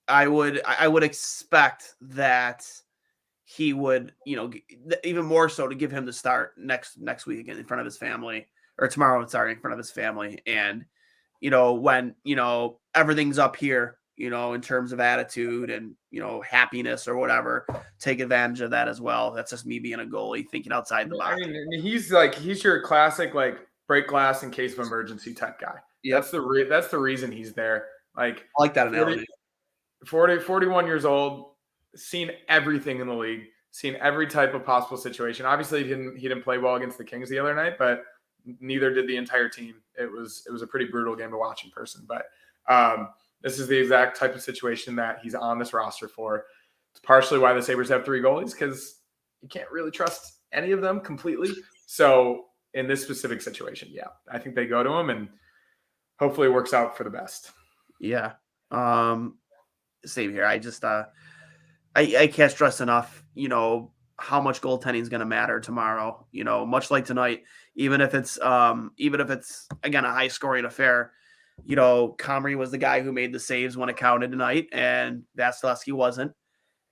I would expect that he would, even more so to give him the start next week again in front of his family, or tomorrow, sorry, in front of his family. And, when, everything's up here, in terms of attitude and, happiness or whatever, take advantage of that as well. That's just me being a goalie, thinking outside the box. I mean, he's your classic, break glass in case of emergency type guy. Yep. That's the reason he's there. I like that analogy. 41 years old, seen everything in the league, seen every type of possible situation. Obviously, he didn't play well against the Kings the other night, but neither did the entire team. It was a pretty brutal game to watch in person. But this is the exact type of situation that he's on this roster for. It's partially why the Sabres have 3 goalies, because you can't really trust any of them completely. So in this specific situation, yeah, I think they go to him, and hopefully it works out for the best. Yeah. Same here. I just I can't stress enough, how much goaltending is going to matter tomorrow. Much like tonight, even if it's again a high scoring affair. Comrie was the guy who made the saves when it counted tonight, and Vasilevsky wasn't.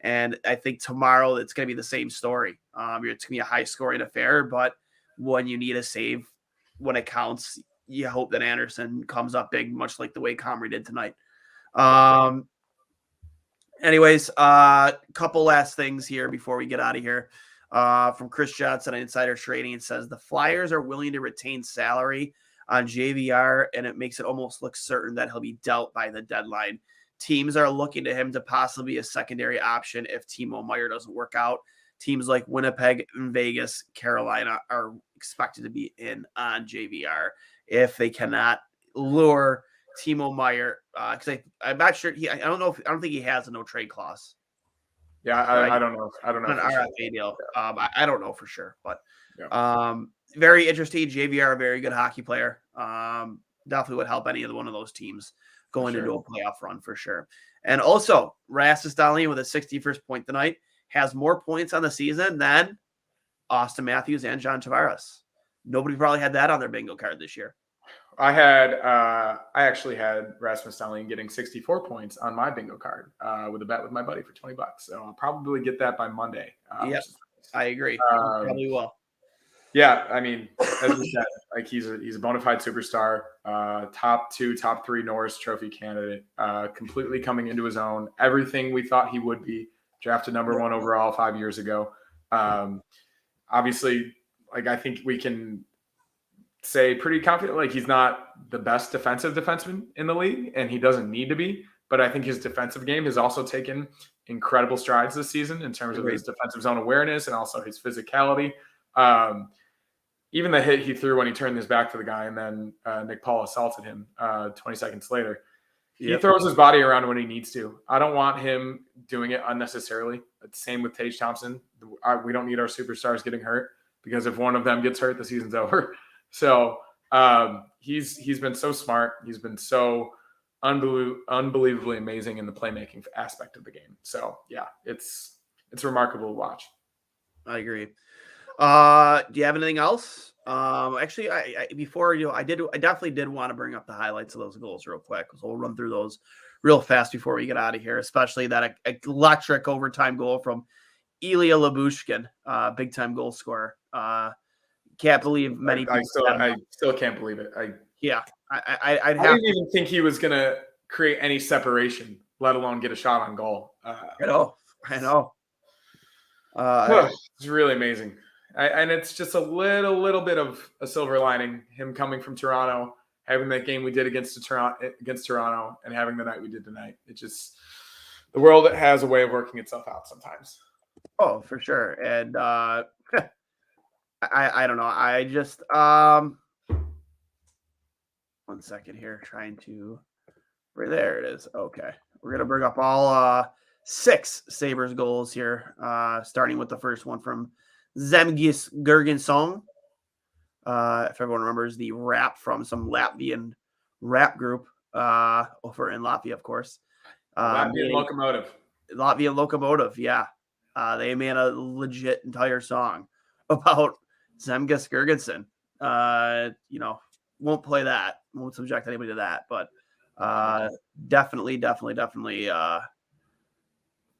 And I think tomorrow it's going to be the same story. It's going to be a high scoring affair, but when you need a save, when it counts, you hope that Anderson comes up big, much like the way Comrie did tonight. Anyways, couple last things here before we get out of here. From Chris Johnson on Insider Trading, it says the Flyers are willing to retain salary on JVR, and it makes it almost look certain that he'll be dealt by the deadline. Teams are looking to him to possibly be a secondary option if Timo Meier doesn't work out. Teams like Winnipeg and Vegas, Carolina are expected to be in on JVR if they cannot lure Timo Meier, because I'm not sure I don't think he has a no trade clause. Yeah, I don't know. I don't know. An RFA deal. I don't know for sure, but very interesting. JVR, a very good hockey player. Definitely would help any of one of those teams going into a playoff run for sure. And also, Rasmus Dahlin with a 61st point tonight has more points on the season than Austin Matthews and John Tavares. Nobody probably had that on their bingo card this year. I actually had Rasmus Dahlin getting 64 points on my bingo card with a bet with my buddy for $20. So I'll probably get that by Monday. Yes, I agree. Probably will. Yeah, I mean, as we said, he's a bona fide superstar, top 2, top 3 Norris Trophy candidate, completely coming into his own. Everything we thought he would be, drafted number 1 overall 5 years ago. Obviously, I think we can say pretty confident, he's not the best defensive defenseman in the league, and he doesn't need to be. But I think his defensive game has also taken incredible strides this season in terms of his defensive zone awareness and also his physicality. Even the hit he threw when he turned his back to the guy and then Nick Paul assaulted him 20 seconds later. He throws his body around when he needs to. I don't want him doing it unnecessarily. Same with Tage Thompson. We don't need our superstars getting hurt, because if one of them gets hurt, the season's over. So he's been so smart. He's been so unbelievably amazing in the playmaking aspect of the game. So yeah, it's remarkable to watch. I agree. Do you have anything else? Actually, I definitely did want to bring up the highlights of those goals real quick. So we'll run through those real fast before we get out of here, especially that electric overtime goal from Ilya Lyubushkin, big time goal scorer. Can't believe many people. I still can't believe it. I didn't even think he was going to create any separation, let alone get a shot on goal. I know. It's really amazing. And it's just a little bit of a silver lining, him coming from Toronto, having that game we did against Toronto, and having the night we did tonight. It just, the world has a way of working itself out sometimes. Oh, for sure. And I don't know. I just 1 second here, trying to. Right there it is. Okay, we're gonna bring up all 6 Sabres goals here, starting with the first one from Zemgus Girgensson. If everyone remembers the rap from some Latvian rap group over in Latvia, of course. Latvian Locomotive. Latvian Locomotive, yeah. They made a legit entire song about Zemgus Girgensson. Won't play that. Won't subject anybody to that. But definitely.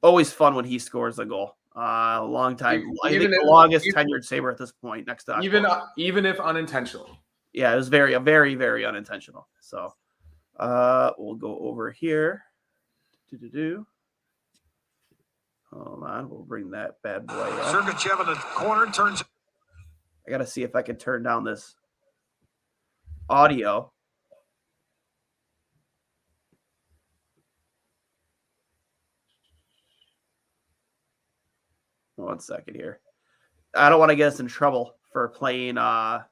Always fun when he scores a goal. Long time. I think the longest tenured Sabre at this point. Next to even if unintentional. Yeah, it was very unintentional. So we'll go over here. Hold on, we'll bring that bad boy up. Sergachev in the corner turns. I gotta see if I can turn down this audio. One second here. I don't want to get us in trouble for playing trying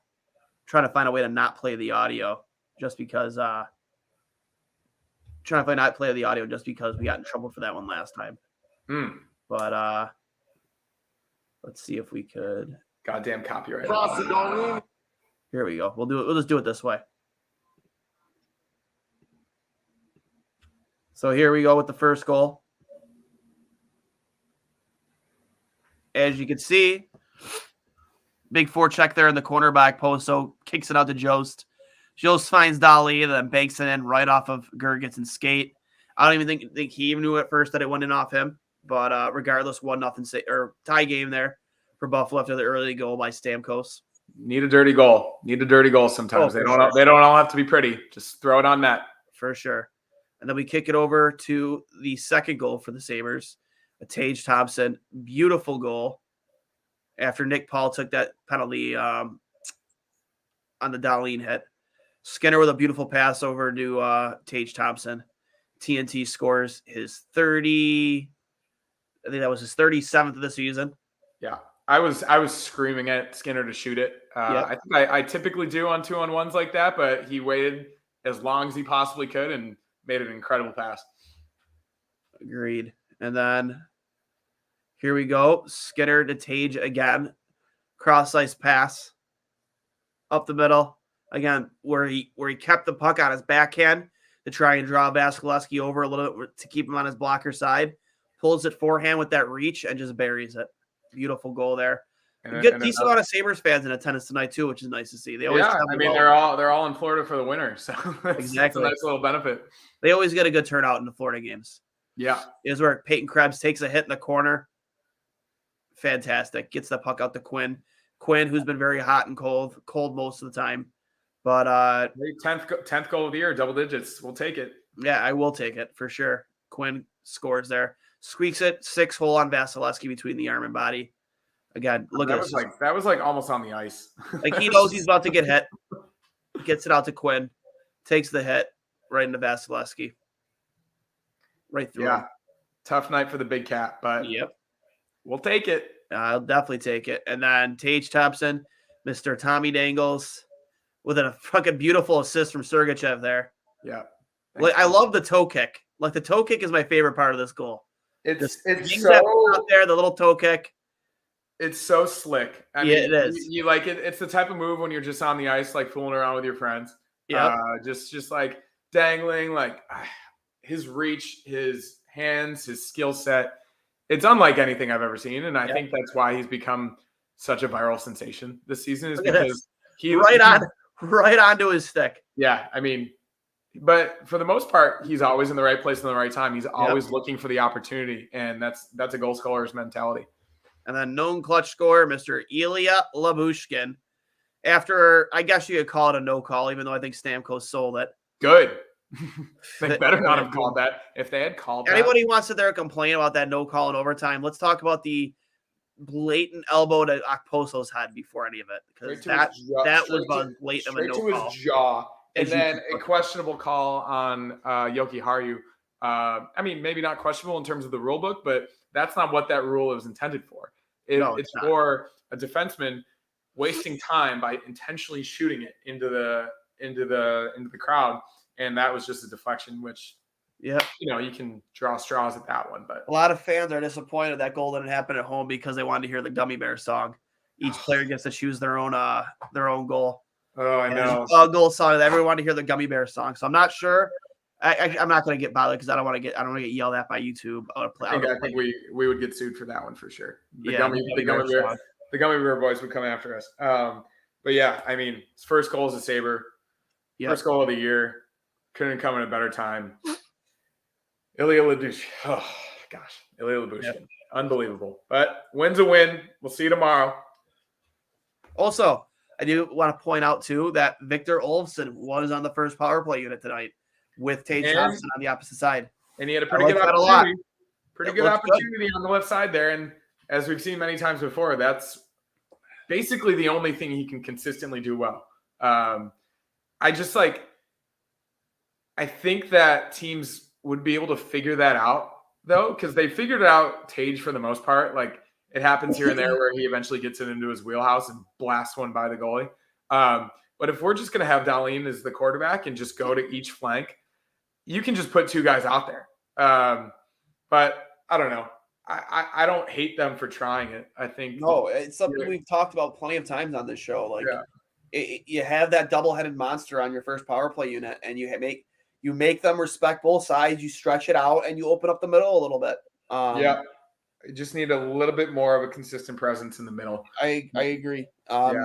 to find a way to not play the audio just because we got in trouble for that one last time. But let's see if we could. Goddamn copyright. Here we go. We'll just do it this way. So here we go with the first goal. As you can see, big forecheck there in the corner back post. So kicks it out to Jost. Jost finds Dali and then banks it in right off of Girgenson's skate. I don't even think he even knew at first that it went in off him. But regardless, 1-0 or tie game there for Buffalo after the early goal by Stamkos. Need a dirty goal. Sometimes. They don't all have to be pretty. Just throw it on net. For sure. And then we kick it over to the second goal for the Sabres. A Tage Thompson, beautiful goal. After Nick Paul took that penalty on the Dahlin hit. Skinner with a beautiful pass over to Tage Thompson. TNT scores his 30. I think that was his 37th of the season. Yeah, I was screaming at Skinner to shoot it. I think I typically do on 2-on-1s like that, but he waited as long as he possibly could and made an incredible pass. Agreed. And then here we go. Skinner to Tage again. Cross-ice pass up the middle. Again, where he kept the puck on his backhand to try and draw Vasilevsky over a little bit to keep him on his blocker side. Pulls it forehand with that reach and just buries it. Beautiful goal there. Decent amount of Sabres fans in attendance tonight too, which is nice to see. They always they're all in Florida for the winter, so exactly. It's a nice little benefit. They always get a good turnout in the Florida games. Yeah, is where Peyton Krebs takes a hit in the corner. Fantastic. Gets the puck out to Quinn. Quinn, who's been very hot and cold most of the time. But 10th goal of the year, double digits. We'll take it. Yeah, I will take it for sure. Quinn scores there. Squeaks it, 6-hole on Vasilevsky between the arm and body. Again, look at this. That was like almost on the ice. Like he knows he's about to get hit. Gets it out to Quinn. Takes the hit right into Vasilevsky. Right through him. Tough night for the big cat, but we'll take it. I'll definitely take it. And then Tage Thompson, Mr. Tommy Dangles, with a fucking beautiful assist from Sergachev there. Yeah. I love the toe kick. Like the toe kick is my favorite part of this goal. It's so out there, the little toe kick. It's so slick. I mean, it is. You like it. It's the type of move when you're just on the ice, like fooling around with your friends. Yeah. Just like dangling, like his reach, his hands, his skill set. It's unlike anything I've ever seen, and I think that's why he's become such a viral sensation this season. Is because he right onto his stick. Yeah, I mean. But for the most part, he's always in the right place in the right time. He's always looking for the opportunity, and that's a goal scorer's mentality. And then known clutch scorer, Mr. Lyubushkin. After, I guess you could call it a no call, even though I think Stamkos sold it. Good. They better not have called that. If they had called anybody wants to there complain about that no call in overtime, let's talk about the blatant elbow to Okposo's head before any of it. Because that was blatant of a no call. His jaw. And then a questionable call on Yoki Haru. I mean, maybe not questionable in terms of the rule book, but that's not what that rule is intended for. It's for a defenseman wasting time by intentionally shooting it into the crowd, and that was just a deflection. Which, you can draw straws at that one. But a lot of fans are disappointed that goal didn't happen at home because they wanted to hear the Gummy Bear song. Each player gets to choose their own goal. Oh, I know. Goal song. Everyone wanted to hear the Gummy Bear song. So I'm not sure I'm not going to get bothered because I don't want to get yelled at by YouTube. I think we would get sued for that one for sure. The gummy bear boys would come after us. But yeah, I mean, his first goal as a Sabre, first goal of the year, couldn't come at a better time. Ilya Lyubushkin, unbelievable. But win's a win. We'll see you tomorrow. Also, I do want to point out too that Victor Olofsson was on the first power play unit tonight with Tage Thompson on the opposite side, and he had a pretty good opportunity. On the left side there, and as we've seen many times before, that's basically the only thing he can consistently do well. I think that teams would be able to figure that out though, because they figured it out Tage for the most part. Like it happens here and there where he eventually gets it into his wheelhouse and blasts one by the goalie. But if we're just going to have Dahlin as the quarterback and just go to each flank, you can just put two guys out there. But I don't know. I don't hate them for trying it. I think it's something we've talked about plenty of times on this show. Like you have that double-headed monster on your first power play unit, and you make them respect both sides. You stretch it out, and you open up the middle a little bit. You just need a little bit more of a consistent presence in the middle. I agree.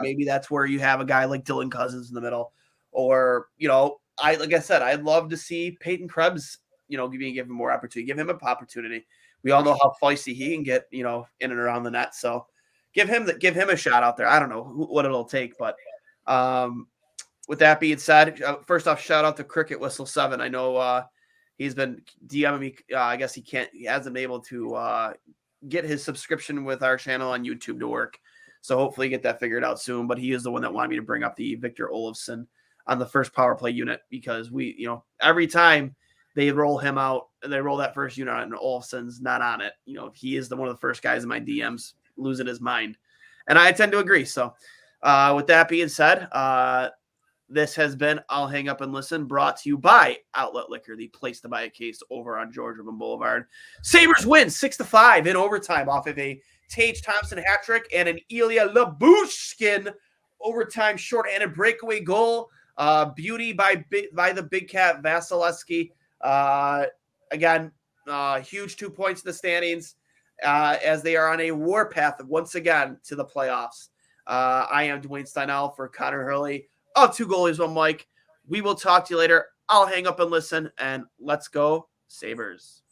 Maybe that's where you have a guy like Dylan Cousins in the middle, or like I said, I'd love to see Peyton Krebs. Give him more opportunity. Give him an opportunity. We all know how feisty he can get, in and around the net. So give him a shot out there. I don't know what it'll take, but with that being said, first off, shout out to Cricket Whistle 7. I know he's been DMing me. I guess he hasn't been able to get his subscription with our channel on YouTube to work. So hopefully get that figured out soon. But he is the one that wanted me to bring up the Victor Olofsson on the first power play unit, because we, every time they roll him out and they roll that first unit out and Olofsson's not on it, he is one of the first guys in my DMs losing his mind. And I tend to agree. So with that being said, this has been I'll Hang Up and Listen, brought to you by Outlet Liquor, the place to buy a case over on George Urban Boulevard. Sabres win 6-5 in overtime off of a Tage Thompson hat trick and an Ilya Lyubushkin overtime shorthanded breakaway goal. Beauty by the Big Cat Vasilevsky. Again, huge 2 points in the standings as they are on a warpath once again to the playoffs. I am Duane Steinell for Connor Hurley of Two Goalies, One Mike. We will talk to you later. I'll hang up and listen, and let's go Sabres.